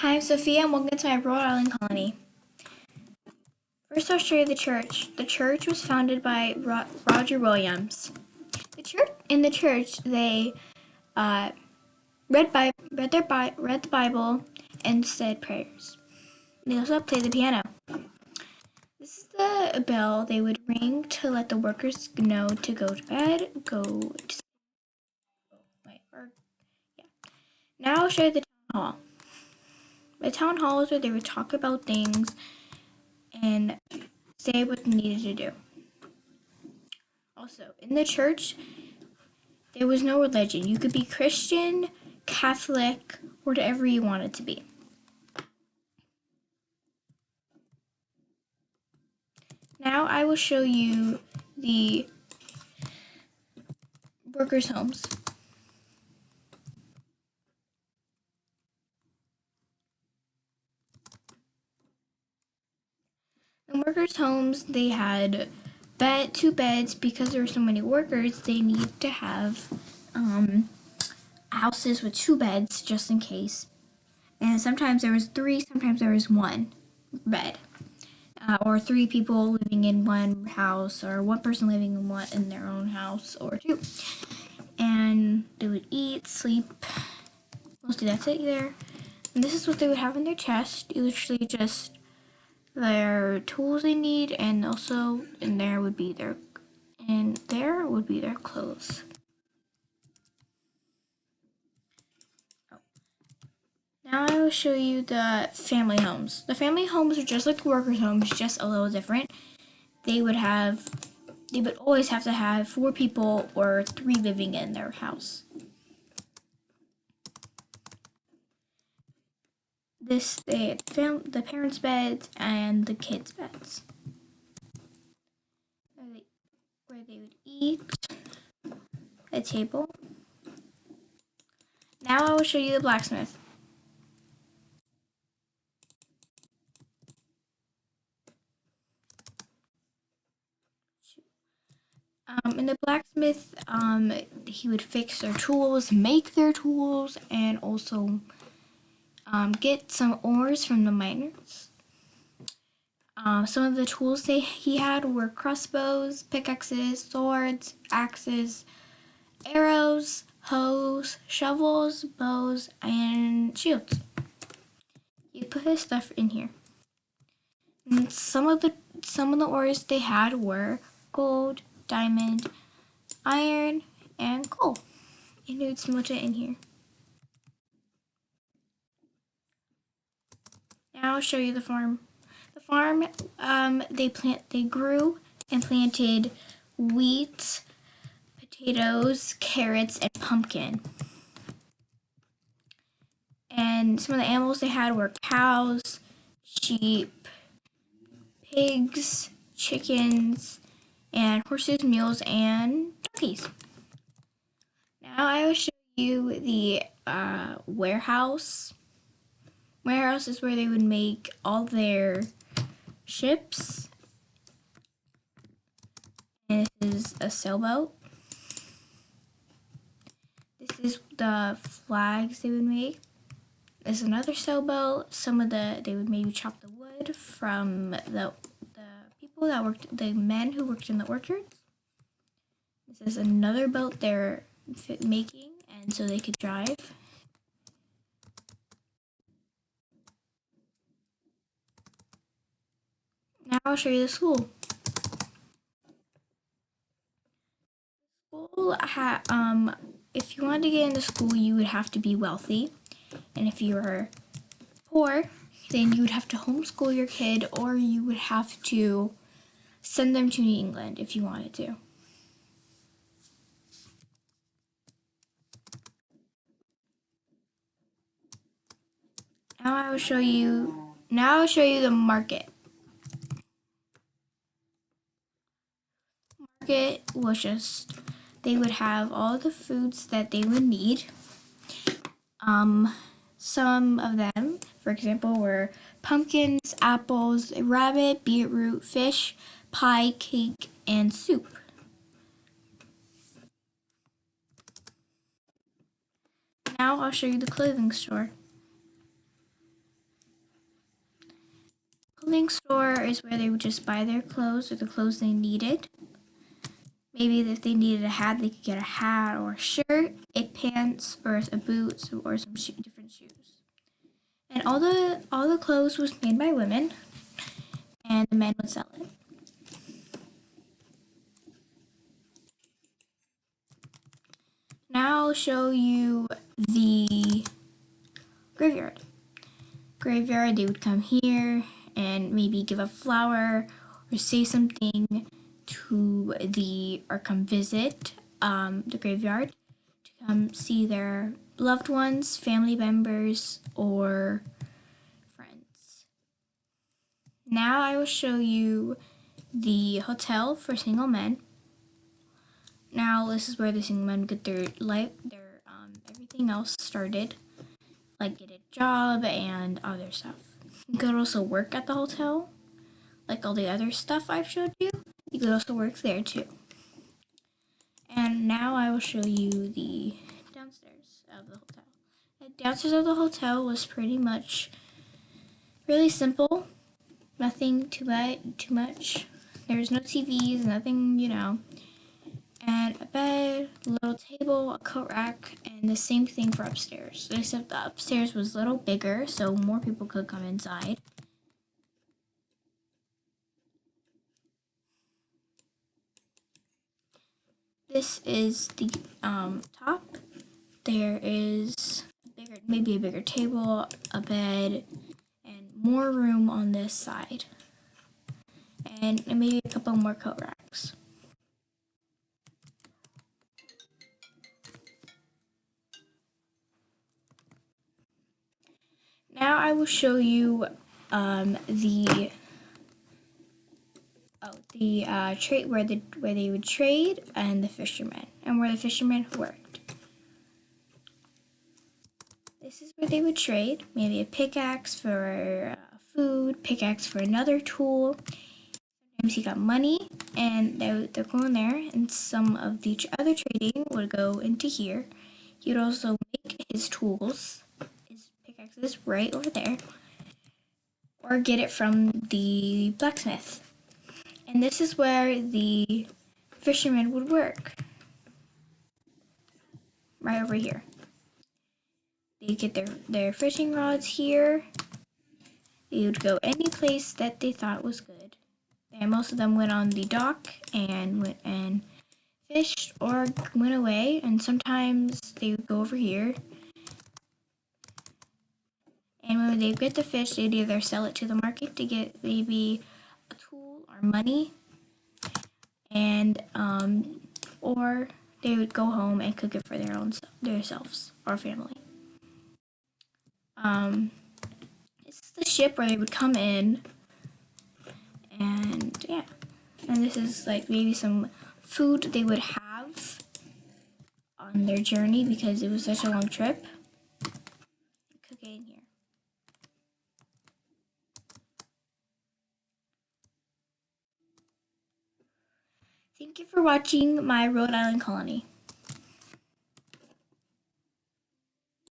Hi, I'm Sophia, and welcome to my Rhode Island colony. First, I'll show you the church. The church was founded by Roger Williams. In the church, they read the Bible and said prayers. They also played the piano. This is the bell they would ring to let the workers know to go to bed, go to Now I'll show you the town hall. The town hall is where they would talk about things and say what they needed to do. Also, in the church, there was no religion. You could be Christian, Catholic, whatever you wanted to be. Now I will show you the workers' homes. In workers' homes, they had two beds. Because there were so many workers, they need to have houses with two beds just in case. And sometimes there was three, sometimes there was one bed. Or three people living in one house, or one person living in their own house, or two. And they would eat, sleep. Mostly that's it there. And this is what they would have in their chest. Literally just their tools they need, and also there would be their clothes. Now I will show you the family homes. The family homes are just like the workers' homes, just a little different. They would always have to have 4 people or 3 living in their house. They had the parents' beds and the kids' beds. Where they would eat, a table. Now I will show you the blacksmith. In the blacksmith, he would fix their tools, make their tools, and also get some ores from the miners. Some of the tools he had were crossbows, pickaxes, swords, axes, arrows, hoes, shovels, bows, and shields. He put his stuff in here. And some of the ores they had were gold, diamond, iron, and coal. And he would smelt it in here. Now I'll show you the farm. The farm, they grew and planted wheat, potatoes, carrots, and pumpkin. And some of the animals they had were cows, sheep, pigs, chickens, and horses, mules, and donkeys. Now I will show you the warehouse. Warehouse is where they would make all their ships. And this is a sailboat. This is the flags they would make. There's another sailboat. They would maybe chop the wood from the people that worked, the men who worked in the orchards. This is another boat they're making, and so they could drive. Now I'll show you the school. If you wanted to get into school, you would have to be wealthy, and if you were poor, then you would have to homeschool your kid, or you would have to send them to New England if you wanted to. Now I will show you the market. Market was just, they would have all the foods that they would need. Some of them, for example, were pumpkins, apples, rabbit, beetroot, fish, pie, cake, and soup. Now I'll show you the clothing store. clothing store is where they would just buy their clothes or the clothes they needed. Maybe if they needed a hat, they could get a hat or a shirt, a pants, or a boots, or some different shoes. And all the clothes was made by women, and the men would sell it. Now I'll show you the graveyard. Graveyard, they would come here and maybe give a flower or say something to or come visit the graveyard to come see their loved ones, family members, or friends. Now I will show you the hotel for single men. Now this is where the single men get their life, their everything else started, like get a job and other stuff. You could also work at the hotel, like all the other stuff I've showed you. You could also work there too. And now I will show you the downstairs of the hotel. The downstairs of the hotel was pretty much really simple. Nothing too much. There was no TVs, nothing, and a bed, a little table, a coat rack, and the same thing for upstairs. Except the upstairs was a little bigger, so more people could come inside. This is the top. There is maybe a bigger table, a bed, and more room on this side. And maybe a couple more coat racks. Now I will show you the trade where they would trade and the fishermen and where the fishermen worked. This is where they would trade. Maybe a pickaxe for food, pickaxe for another tool. Sometimes he got money, and they're going there, and some of the other trading would go into here. He would also make his tools, his pickaxes, right over there, or get it from the blacksmith. And this is where the fishermen would work, right over here. They'd get their fishing rods here. They would go any place that they thought was good. And most of them went on the dock and went and fished or went away. And sometimes they would go over here. And when they get the fish, they'd either sell it to the market to get maybe a tool or money, and or they would go home and cook it for themselves or family. This is the ship where they would come in, and yeah, and this is like maybe some food they would have on their journey because it was such a long trip. Cook it in here. Thank you for watching my Rhode Island colony.